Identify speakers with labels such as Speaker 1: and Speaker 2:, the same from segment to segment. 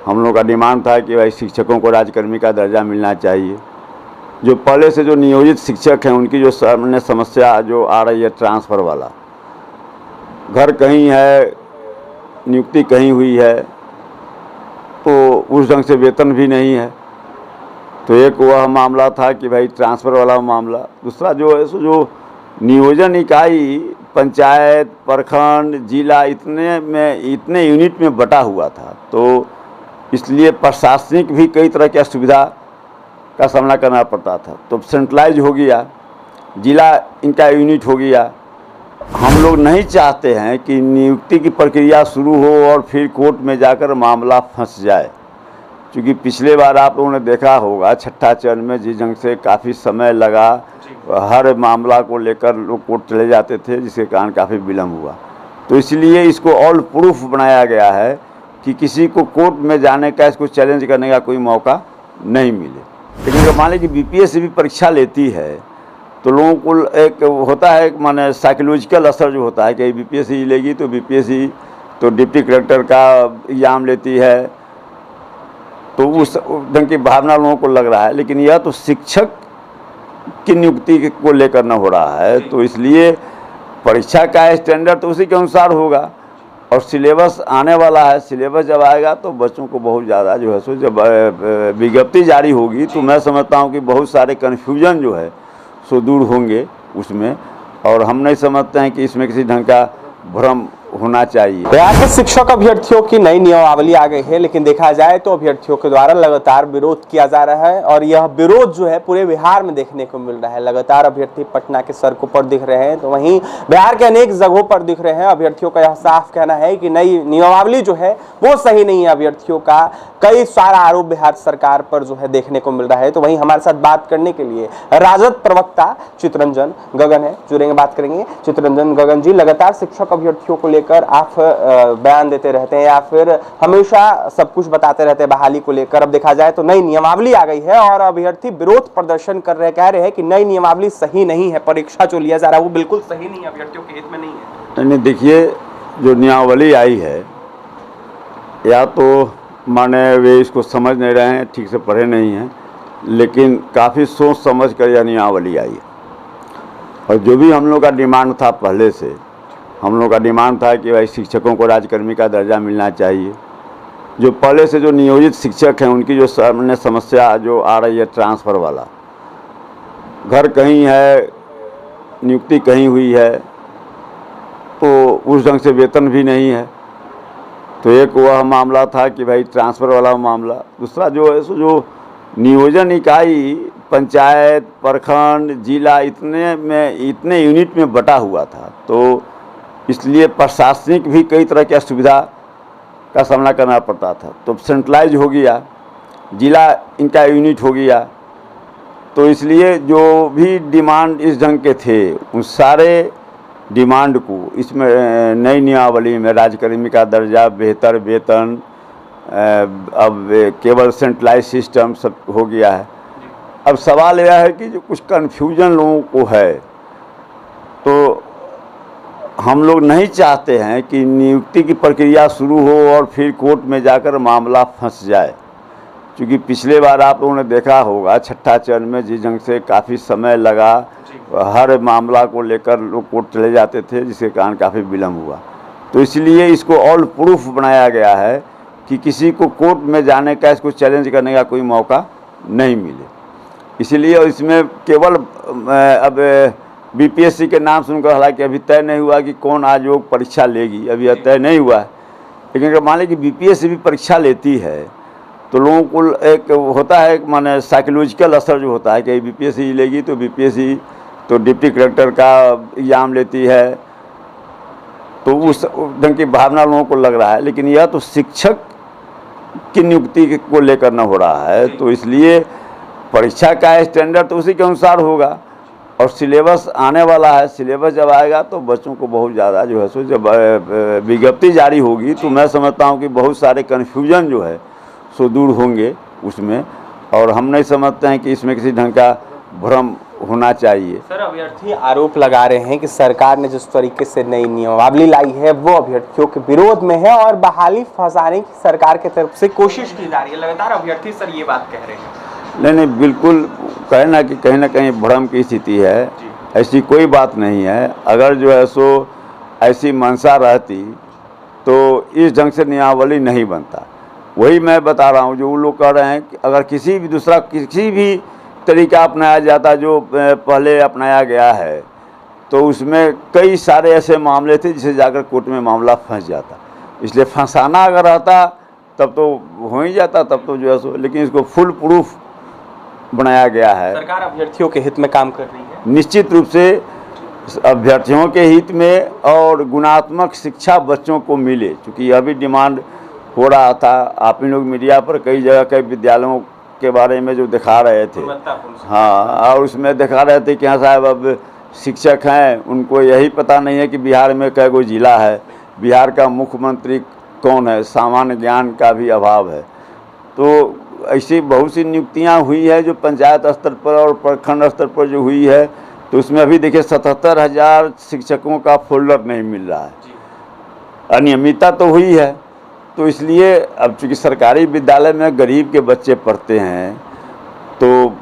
Speaker 1: हम लोग का डिमांड था कि भाई शिक्षकों को राज्यकर्मी का दर्जा मिलना चाहिए। जो पहले से जो नियोजित शिक्षक हैं उनकी जो सामने समस्या जो आ रही है ट्रांसफ़र वाला, घर कहीं है, नियुक्ति कहीं हुई है, तो उस ढंग से वेतन भी नहीं है। तो एक वह मामला था कि भाई ट्रांसफ़र वाला मामला। दूसरा जो है सो जो नियोजन इकाई पंचायत, प्रखंड, जिला इतने यूनिट में बटा हुआ था, तो इसलिए प्रशासनिक भी कई तरह की असुविधा का सामना करना पड़ता था। तो सेंट्रलाइज हो गया, जिला इनका यूनिट हो गया। हम लोग नहीं चाहते हैं कि नियुक्ति की प्रक्रिया शुरू हो और फिर कोर्ट में जाकर मामला फंस जाए, क्योंकि पिछले बार आप लोगों ने देखा होगा छठा चरण में जिस ढंग से काफ़ी समय लगा, हर मामला को लेकर लोग कोर्ट चले जाते थे, जिसके कारण काफ़ी विलम्ब हुआ। तो इसलिए इसको ऑल प्रूफ बनाया गया है कि किसी को कोर्ट में जाने का, इसको चैलेंज करने का कोई मौका नहीं मिले। लेकिन अगर मान लीजिए बीपीएससी भी परीक्षा लेती है तो लोगों को एक होता है माने साइकोलॉजिकल असर जो होता है कि बीपीएससी लेगी तो बीपीएससी तो डिप्टी कलेक्टर का एग्जाम लेती है, तो उस ढंग की भावना लोगों को लग रहा है। लेकिन यह तो शिक्षक की नियुक्ति को लेकर न हो रहा है, तो इसलिए परीक्षा का स्टैंडर्ड तो उसी के अनुसार होगा। और सिलेबस आने वाला है, सिलेबस जब आएगा तो बच्चों को बहुत ज़्यादा जो है सो जब विज्ञप्ति जारी होगी तो मैं समझता हूँ कि बहुत सारे कन्फ्यूजन जो है सो दूर होंगे उसमें। और हम नहीं समझते हैं कि इसमें किसी ढंग का भ्रम होना चाहिए।
Speaker 2: बिहार के शिक्षक अभ्यर्थियों की नई नियमावली आ गई है, लेकिन देखा जाए तो अभ्यर्थियों के द्वारा लगातार विरोध किया जा रहा है और यह विरोध जो है पूरे बिहार में देखने को मिल रहा है। लगातार अभ्यर्थी पटना के सड़कों पर दिख रहे हैं, तो वहीं बिहार के अनेक जगहों पर दिख रहे हैं। अभ्यर्थियों का यह साफ कहना है कि नई नियमावली जो है वो सही नहीं है। अभ्यर्थियों का कई सारा आरोप बिहार सरकार पर जो है देखने को मिल रहा है। तो वहीं हमारे साथ बात करने के लिए राजद प्रवक्ता चितरंजन गगन है, जुड़ेंगे, बात करेंगे। चितरंजन गगन जी, लगातार शिक्षक अभ्यर्थियों को लेकर आप बयान देते रहते हैं या फिर हमेशा सब कुछ बताते रहते हैं बहाली को लेकर। अब देखा जाए तो नई नियमावली आ गई है और अभ्यर्थी विरोध प्रदर्शन कर रहे, कह रहे हैं कि नई नियमावली सही नहीं है, परीक्षा जो लिया जा रहा है वो बिल्कुल सही नहीं है, अभ्यर्थियों के हित में नहीं है।
Speaker 1: नहीं, देखिए जो नियमावली आई है, या तो माने वे इसको समझ नहीं रहे हैं, ठीक से पढ़े नहीं हैं, लेकिन काफ़ी सोच समझ कर यह नियमावली आई है। और जो भी हम लोग का डिमांड था पहले से, हम लोग का डिमांड था कि भाई शिक्षकों को राज्यकर्मी का दर्जा मिलना चाहिए। जो पहले से जो नियोजित शिक्षक हैं उनकी जो सामने समस्या जो आ रही है ट्रांसफ़र वाला, घर कहीं है, नियुक्ति कहीं हुई है, तो उस ढंग से वेतन भी नहीं है। तो एक वह मामला था कि भाई ट्रांसफ़र वाला मामला। दूसरा जो है सो जो नियोजन इकाई पंचायत, प्रखंड, जिला इतने यूनिट में बटा हुआ था, तो इसलिए प्रशासनिक भी कई तरह की असुविधा का सामना करना पड़ता था। तो सेंट्रलाइज हो गया, जिला इनका यूनिट हो गया। तो इसलिए जो भी डिमांड इस ढंग के थे उन सारे डिमांड को इसमें नई नियमावली में राज्यकर्मी का दर्जा, बेहतर वेतन, अब केवल सेंट्रलाइज सिस्टम सब हो गया है। अब सवाल यह है कि जो कुछ कन्फ्यूजन लोगों को है, तो हम लोग नहीं चाहते हैं कि नियुक्ति की प्रक्रिया शुरू हो और फिर कोर्ट में जाकर मामला फंस जाए, क्योंकि पिछले बार आप लोगों ने देखा होगा छठा चरण में जिस ढंग से काफ़ी समय लगा, हर मामला को लेकर लोग कोर्ट चले जाते थे, जिसके कारण काफ़ी विलम्ब हुआ। तो इसलिए इसको ऑल प्रूफ बनाया गया है कि किसी को कोर्ट में जाने का, इसको चैलेंज करने का कोई मौका नहीं मिले। इसलिए इसमें केवल अब बीपीएससी के नाम सुनकर, हालांकि अभी तय नहीं हुआ कि कौन आयोग परीक्षा लेगी, अभी यह तय नहीं हुआ है। लेकिन अगर मान लीजिए कि बीपीएससी भी परीक्षा लेती है तो लोगों को एक होता है माने साइकोलॉजिकल असर जो होता है कि बीपीएससी लेगी तो बीपीएससी तो डिप्टी कलेक्टर का एग्जाम लेती है, तो उस ढंग की भावना लोगों को लग रहा है। लेकिन यह तो शिक्षक की नियुक्ति को लेकर न हो रहा है, तो इसलिए परीक्षा का स्टैंडर्ड तो उसी के अनुसार होगा। और सिलेबस आने वाला है, सिलेबस जब आएगा तो बच्चों को बहुत ज़्यादा जो है सो जब विज्ञप्ति जारी होगी तो मैं समझता हूँ कि बहुत सारे कन्फ्यूजन जो है सो दूर होंगे उसमें। और हम नहीं समझते हैं कि इसमें किसी ढंग का भ्रम होना चाहिए।
Speaker 2: सर, अभ्यर्थी आरोप लगा रहे हैं कि सरकार ने जिस तरीके से नई नियमावली लाई है वो अभ्यर्थियों के विरोध में है और बहाली फंसाने की सरकार की तरफ से कोशिश की जा रही है। लगातार अभ्यर्थी सर ये बात कह रहे हैं।
Speaker 1: नहीं, बिल्कुल कहना कि कहीं ना कहीं भ्रम की स्थिति है, ऐसी कोई बात नहीं है। अगर जो है सो ऐसी मंशा रहती तो इस ढंग से नियमावली नहीं बनता। वही मैं बता रहा हूँ, जो वो लोग कह रहे हैं कि अगर किसी भी तरीका अपनाया जाता जो पहले अपनाया गया है, तो उसमें कई सारे ऐसे मामले थे जिसे जाकर कोर्ट में मामला फंस जाता। इसलिए फंसाना अगर रहता तब तो हो ही जाता, तब तो जो है सो, लेकिन इसको फुल प्रूफ बनाया गया है।
Speaker 2: सरकार अभ्यर्थियों के हित में काम कर रही है,
Speaker 1: निश्चित रूप से अभ्यर्थियों के हित में, और गुणात्मक शिक्षा बच्चों को मिले, क्योंकि यह भी डिमांड हो रहा था। आप ही लोग मीडिया पर कई जगह कई विद्यालयों के बारे में जो दिखा रहे थे, हाँ, और उसमें दिखा रहे थे कि हाँ साहब, अब शिक्षक हैं, उनको यही पता नहीं है कि बिहार में कै गो जिला है, बिहार का मुख्यमंत्री कौन है, सामान्य ज्ञान का भी अभाव है। तो ऐसी बहुत सी नियुक्तियां हुई है जो पंचायत स्तर पर और प्रखंड स्तर पर जो हुई है, तो उसमें अभी देखिए 77,000 शिक्षकों का फोल्डर नहीं मिल रहा है। अनियमितता तो हुई है। तो इसलिए अब चूँकि सरकारी विद्यालय में गरीब के बच्चे पढ़ते हैं, तो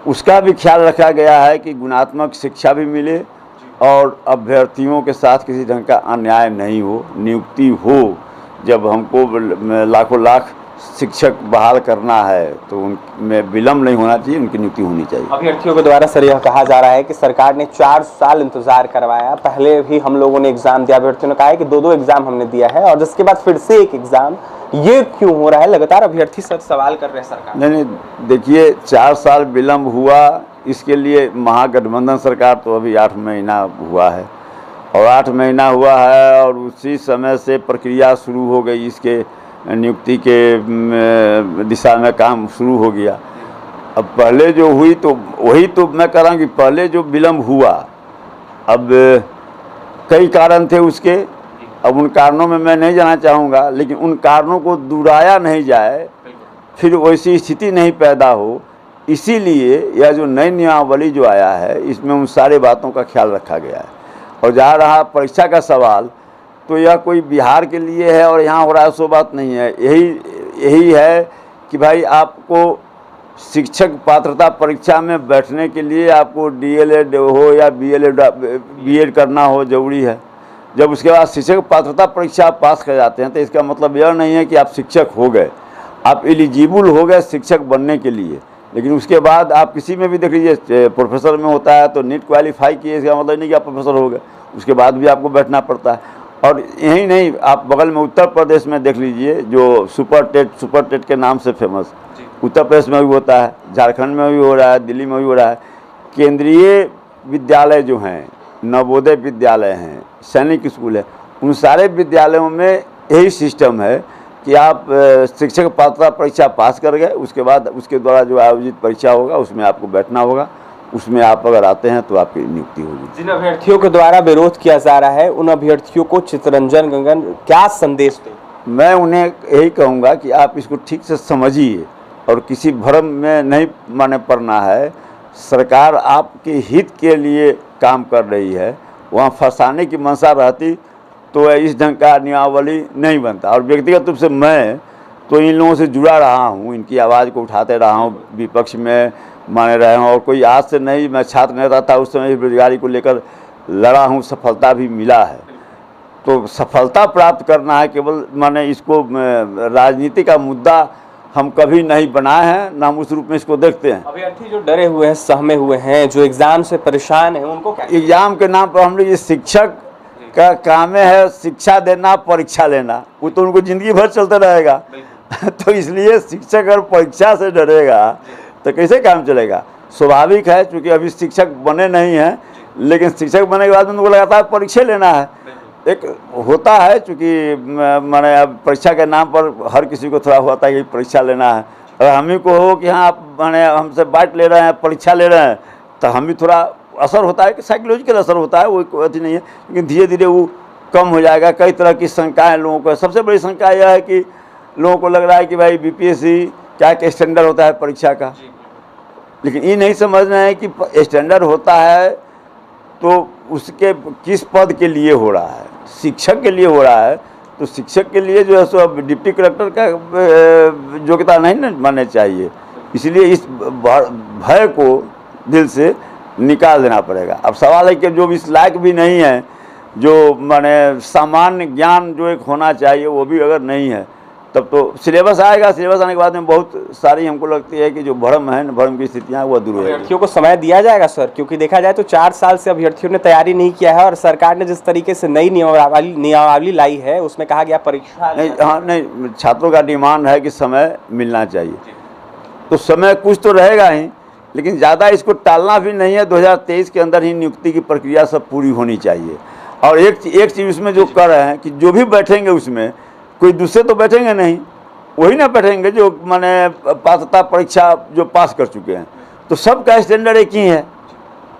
Speaker 1: उसका भी ख्याल रखा गया है कि गुणात्मक शिक्षा भी मिले और अभ्यर्थियों के साथ किसी ढंग का अन्याय नहीं हो, नियुक्ति हो। जब हमको लाखों लाख शिक्षक बहाल करना है तो उनमें विलम्ब नहीं होना चाहिए, उनकी नियुक्ति होनी चाहिए।
Speaker 2: अभ्यर्थियों के द्वारा सर यह कहा जा रहा है कि सरकार ने 4 साल इंतजार करवाया, पहले भी हम लोगों ने एग्जाम दिया, अभ्यर्थियों ने कहा है कि 2-2 एग्जाम हमने दिया है और जिसके बाद फिर से एक एग्जाम, ये क्यों हो रहा है? लगातार अभ्यर्थी सर सवाल कर रहे हैं सरकार।
Speaker 1: नहीं, देखिए 4 साल विलम्ब हुआ, इसके लिए महागठबंधन सरकार तो अभी 8 महीना हुआ है, और 8 महीना हुआ है और उसी समय से प्रक्रिया शुरू हो गई, इसके नियुक्ति के दिशा में काम शुरू हो गया। अब पहले जो हुई तो वही तो मैं कह रहा हूँ कि पहले जो विलम्ब हुआ, अब कई कारण थे उसके, अब उन कारणों में मैं नहीं जाना चाहूँगा, लेकिन उन कारणों को दोहराया नहीं जाए, फिर वैसी स्थिति नहीं पैदा हो, इसीलिए यह जो नई नियमावली जो आया है इसमें उन सारे बातों का ख्याल रखा गया है। और जहाँ रहा परीक्षा का सवाल, तो यह कोई बिहार के लिए है और यहाँ हो रहा है, सो बात नहीं है। यही है कि भाई आपको शिक्षक पात्रता परीक्षा में बैठने के लिए आपको DLED हो या BEd करना हो जरूरी है। जब उसके बाद शिक्षक पात्रता परीक्षा आप पास कर जाते हैं तो इसका मतलब यह नहीं है कि आप शिक्षक हो गए, आप एलिजिबल हो गए शिक्षक बनने के लिए। लेकिन उसके बाद आप किसी में भी देख लीजिए, प्रोफेसर में होता है तो नीट क्वालिफाई किए, इसका मतलब नहीं कि आप प्रोफेसर हो गए, उसके बाद भी आपको बैठना पड़ता है। और यही नहीं, आप बगल में उत्तर प्रदेश में देख लीजिए, जो सुपर टेट के नाम से फेमस, उत्तर प्रदेश में भी होता है, झारखंड में भी हो रहा है, दिल्ली में भी हो रहा है। केंद्रीय विद्यालय जो हैं, नवोदय विद्यालय हैं, सैनिक स्कूल है, उन सारे विद्यालयों में यही सिस्टम है कि आप शिक्षक पात्रता परीक्षा पास कर गए, उसके बाद उसके द्वारा जो आयोजित परीक्षा होगा उसमें आपको बैठना होगा, उसमें आप अगर आते हैं तो आपकी नियुक्ति होगी।
Speaker 2: जिन अभ्यर्थियों के द्वारा विरोध किया जा रहा है, उन अभ्यर्थियों को चित्तरंजन गगन क्या संदेश दें?
Speaker 1: मैं उन्हें यही कहूँगा कि आप इसको ठीक से समझिए और किसी भ्रम में नहीं माने पड़ना है। सरकार आपके हित के लिए काम कर रही है, वहाँ फंसाने की मंशा रहती तो इस ढंग का नियमावली नहीं बनता। और व्यक्तिगत रूप से मैं तो इन लोगों से जुड़ा रहा हूँ, इनकी आवाज़ को उठाते रहा हूँ, विपक्ष में माने रहे हूँ, और कोई आज से नहीं, मैं छात्र नेता था उस समय बेरोजगारी को लेकर लड़ा हूँ, सफलता भी मिला है। तो सफलता प्राप्त करना है, केवल माने इसको राजनीति का मुद्दा हम कभी नहीं बनाए हैं, ना हम उस रूप में इसको देखते हैं।
Speaker 2: अभ्यर्थी जो डरे हुए हैं, सहमे हुए हैं, जो एग्जाम से परेशान हैं, उनको क्या?
Speaker 1: एग्जाम के नाम पर हम लोग, ये शिक्षक का काम है शिक्षा देना, परीक्षा लेना, वो तो उनको ज़िंदगी भर चलता रहेगा। तो इसलिए शिक्षक अगर परीक्षा से डरेगा तो कैसे काम चलेगा? स्वाभाविक है, क्योंकि अभी शिक्षक बने नहीं हैं, लेकिन शिक्षक बनने के बाद उनको लगातार परीक्षा लेना है। एक होता है, चूँकि मैंने अब परीक्षा के नाम पर हर किसी को थोड़ा होता है कि परीक्षा लेना है। अगर हम ही को हो कि हाँ आप मैंने हमसे बाइट ले रहे हैं, परीक्षा ले रहे हैं, तो हम भी थोड़ा असर होता है कि साइकोलॉजिकल असर होता है, वो कोई अथी नहीं है, लेकिन धीरे धीरे वो कम हो जाएगा। कई तरह की शंकाएँ लोगों को, सबसे बड़ी शंका यह है कि लोगों को लग रहा है कि भाई BPSC क्या स्टैंडर्ड होता है परीक्षा का, लेकिन ये नहीं समझ रहे हैं कि स्टैंडर्ड होता है तो उसके किस पद के लिए हो रहा है। शिक्षक के लिए हो रहा है तो शिक्षक के लिए जो है सो अब डिप्टी कलेक्टर का योग्यता नहीं न माननी चाहिए। इसलिए इस भय को दिल से निकाल देना पड़ेगा। अब सवाल है कि जो इस लायक भी नहीं है, जो माने सामान्य ज्ञान जो एक होना चाहिए वो भी अगर नहीं है, तब तो सिलेबस आएगा। सिलेबस आने के बाद में बहुत सारी हमको लगती है कि जो भ्रम है, भ्रम की स्थितियाँ वो दूर हो जाएगी।
Speaker 2: अभ्यर्थियों को समय दिया जाएगा सर, क्योंकि देखा जाए तो 4 साल से अभ्यर्थियों ने तैयारी नहीं किया है और सरकार ने जिस तरीके से नई नियमावली लाई है उसमें कहा गया परीक्षा
Speaker 1: नहीं, हाँ नहीं, छात्रों का डिमांड है कि समय मिलना चाहिए, तो समय कुछ तो रहेगा ही, लेकिन ज़्यादा इसको टालना भी नहीं है। 2023 के अंदर ही नियुक्ति की प्रक्रिया सब पूरी होनी चाहिए। और एक चीज़ उसमें जो कर रहे हैं कि जो भी बैठेंगे उसमें कोई दूसरे तो बैठेंगे नहीं, वही ना बैठेंगे जो माने पात्रता परीक्षा जो पास कर चुके हैं, तो सबका स्टैंडर्ड एक ही है।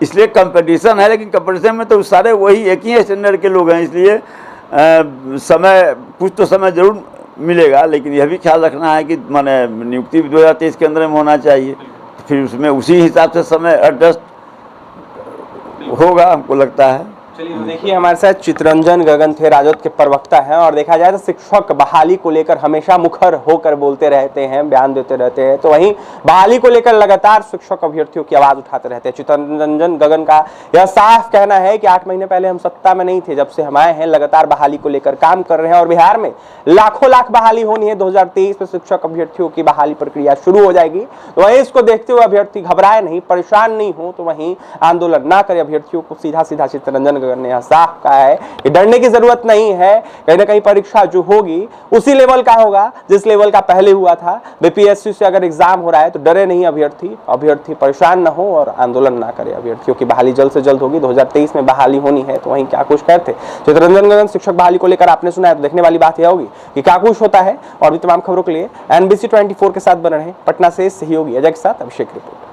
Speaker 1: इसलिए कंपटीशन है, लेकिन कंपटीशन में तो सारे वही एक ही स्टैंडर्ड के लोग हैं। इसलिए समय कुछ तो समय ज़रूर मिलेगा, लेकिन यह भी ख्याल रखना है कि माने नियुक्ति 2023 के अंदर में होना चाहिए, फिर उसमें उसी हिसाब से समय एडजस्ट होगा, हमको लगता है।
Speaker 2: चलिए देखिए, हमारे साथ चितरंजन गगन थे, राजद के प्रवक्ता हैं, और देखा जाए तो शिक्षक बहाली को लेकर हमेशा मुखर होकर बोलते रहते हैं, बयान देते रहते हैं, तो वहीं बहाली को लेकर लगातार शिक्षक अभ्यर्थियों की आवाज उठाते रहते हैं। चितरंजन गगन का यह साफ कहना है कि 8 महीने पहले हम सत्ता में नहीं थे, जब से हम आए हैं लगातार बहाली को लेकर काम कर रहे हैं और बिहार में लाखों लाख बहाली होनी है। 2023 में शिक्षक अभ्यर्थियों की बहाली प्रक्रिया शुरू हो जाएगी, तो वहीं इसको देखते हुए अभ्यर्थी घबराए नहीं, परेशान नहीं हो, तो वहीं आंदोलन ना करे अभ्यर्थियों को सीधा सीधा चितरंजन ने यह साफ कहा है कि डरने की जरूरत नहीं है। कहीं ना कहीं परीक्षा जो होगी उसी लेवल का होगा जिस लेवल का पहले हुआ था। बीपीएससी से अगर एग्जाम हो रहा है तो डरे नहीं अभ्यर्थी परेशान ना हो और आंदोलन ना करे। अभ्यर्थियों की बहाली जल्द से जल्द होगी, 2023 में बहाली होनी है, तो वहीं क्या कुछ कहते चितरंजन गगन शिक्षक बहाली को लेकर आपने सुना है, तो देखने वाली बात यह होगी कि क्या कुछ होता है। और भी तमाम खबरों के लिए NBC 24 के साथ बने रहें। पटना से सहयोगी अजय के साथ अभिषेक रिपोर्ट।